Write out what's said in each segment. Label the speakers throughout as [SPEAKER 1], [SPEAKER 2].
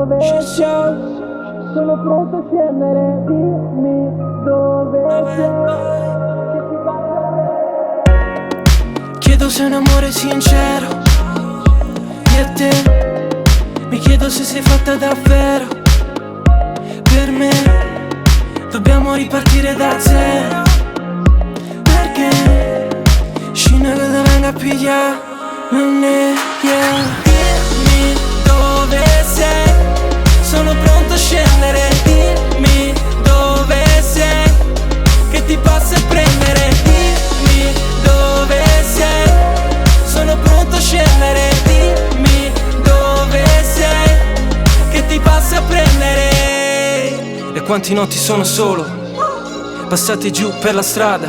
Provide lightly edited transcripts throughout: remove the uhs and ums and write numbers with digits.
[SPEAKER 1] dove sei. Sono pronto a scendere, dimmi dove sei. Chiedo se un amore sincero e te, mi chiedo se sei fatta davvero per me. Dobbiamo ripartire da zero, perché scina che te venga a pigliare non è, yeah. Dimmi dove sei, sono pronto a scendere, dimmi dove sei, che ti passa a prendere, dimmi dove sei, sono pronto a scendere, dimmi dove sei, che ti passa a prendere. E quanti notti sono solo, passate giù per la strada,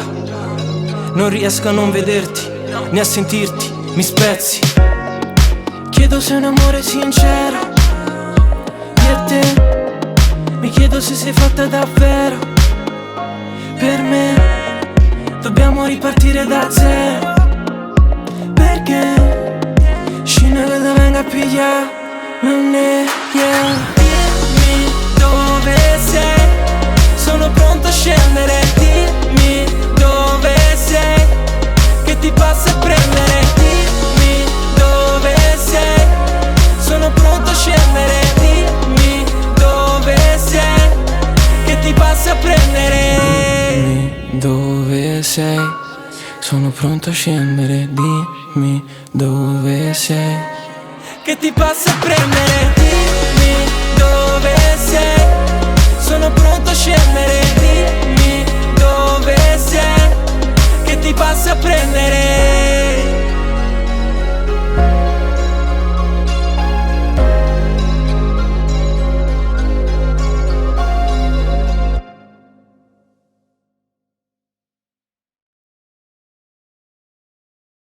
[SPEAKER 1] non riesco a non vederti, né a sentirti, mi spezzi. Chiedo se un amore sincero e te, mi chiedo se sei fatta davvero per me. Dobbiamo ripartire da zero, perché scina che te venga a pigliare non è, yeah. Dimmi dove sei, sono pronto a scendere, dimmi dove sei, che ti passa a prendere, dimmi dove sei, sono pronto a scendere, dimmi dove sei, che ti passa a prendere. Dimmi dove sei, sono pronto a scendere, dimmi dove sei, che ti passa a prendere, dimmi dove sei, sono pronto a scendere, dimmi dove sei, che ti passa a prendere.